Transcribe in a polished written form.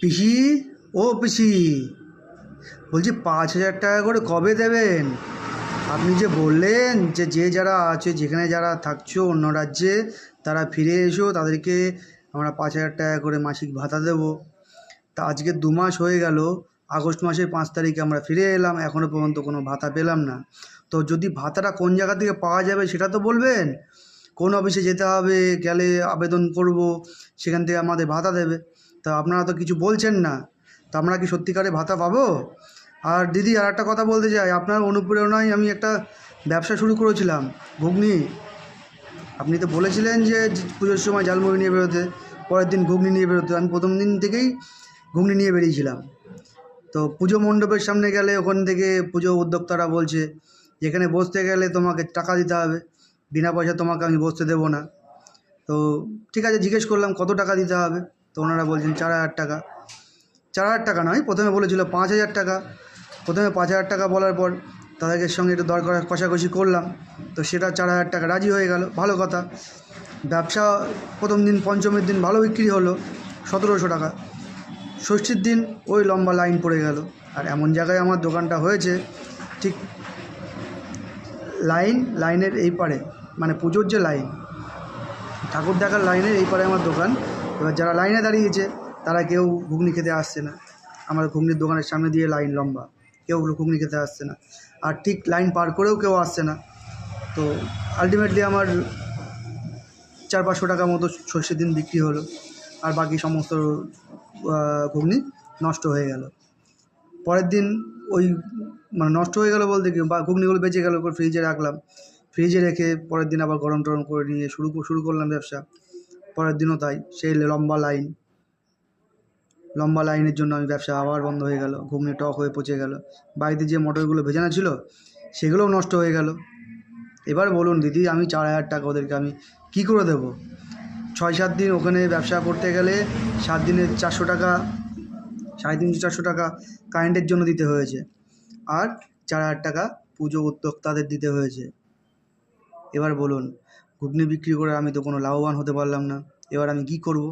পিসি, ও পিসি, বলছি 5,000 টাকা করে কবে দেবেন? আপনি যে বললেন যে যে যারা আছে, যেখানে যারা থাকছো অন্য রাজ্যে, তারা ফিরে এসো, তাদেরকে আমরা 5,000 টাকা করে মাসিক ভাতা দেবো। তা আজকে 2 মাস হয়ে গেল, আগস্ট মাসের 5 তারিখে আমরা ফিরে এলাম, এখনও পর্যন্ত কোনো ভাতা পেলাম না। তো যদি ভাতাটা কোন জায়গা থেকে পাওয়া যাবে সেটা তো বলবেন। কোন অফিসে যেতে হবে, গেলে আবেদন করব, সেখান থেকে আমাদের ভাতা দেবে। তা আপনারা তো কিছু বলছেন না। তা আমরা কি সত্যিকারে ভাতা পাবো? আর দিদি, আর একটা কথা বলতে চাই, আপনার অনুপ্রেরণায় আমি একটা ব্যবসা শুরু করেছিলাম, ঘুগনি। আপনি তো বলেছিলেন যে পুজোর সময় ঝালমুড়ি নিয়ে বেরোতে, পরের দিন ঘুগনি নিয়ে বেরোতে। আমি প্রথম দিন থেকেই ঘুগনি নিয়ে বেরিয়েছিলাম। তো পুজো মণ্ডপের সামনে গেলে ওখান থেকে পুজো উদ্যোক্তারা বলছে, যেখানে বসতে গেলে তোমাকে টাকা দিতে হবে, বিনা পয়সা তোমাকে আমি বসতে দেবো না। তো ঠিক আছে, জিজ্ঞেস করলাম কত টাকা দিতে হবে। তো ওনারা বলছেন 4,000 টাকা। 4,000 টাকা নয়, প্রথমে বলেছিল 5,000 টাকা। প্রথমে 5,000 টাকা বলার পর তাদের সঙ্গে একটু দর কষাকষি করলাম। তো সেটা 4,000 টাকা রাজি হয়ে গেল, ভালো কথা। ব্যবসা প্রথম দিন, পঞ্চমীর দিন ভালো বিক্রি হলো, 1,700 টাকা। ষষ্ঠীর দিন ওই লম্বা লাইন পড়ে গেল। আর এমন জায়গায় আমার দোকানটা হয়েছে, ঠিক লাইনের এই পারে, মানে পুজোর যে লাইন, ঠাকুর দেখার লাইনের এই পারে আমার দোকান। এবার যারা লাইনে দাঁড়িয়েছে তারা কেউ ঘুগনি খেতে আসছে না। আমার ঘুগনির দোকানের সামনে দিয়ে লাইন লম্বা, কেউ ঘুগনি খেতে আসছে না। আর ঠিক লাইন পার করেও কেউ আসছে না। তো আলটিমেটলি আমার 400-500 টাকা মতো ষষ্ঠীর দিন বিক্রি হলো। আর বাকি সমস্ত ঘুগনি নষ্ট হয়ে গেল। পরের দিন ওই, মানে নষ্ট হয়ে গেল বলতে কি, বা ঘুগনিগুলো বেঁচে গেল, ফ্রিজে রাখলাম। ফ্রিজে রেখে পরের দিন আবার গরম টরম করে নিয়ে শুরু করলাম ব্যবসা। পরের দিনও তাই, সেই লম্বা লাইনের জন্য আমি ব্যবসা আবার বন্ধ হয়ে গেল। ঘুগনি টক হয়ে পচে গেল। বাড়িতে যে মটরগুলো ভেজানো ছিল সেগুলোও নষ্ট হয়ে গেল। এবার বলুন দিদি, আমি 4,000 টাকা ওদেরকে আমি কী করে দেবো? 6-7 দিন ওখানে ব্যবসা করতে গেলে 7 দিনে 400 টাকা, 350-400 টাকা কারেন্টের জন্য দিতে হয়েছে। আর 4,000 টাকা পুজো উদ্যোক্তাদের দিতে হয়েছে। এবার বলুন, ঘুগনি বিক্রি করে আমি তো কোনো লাভবান হতে পারলাম না। এবার আমি কী করব?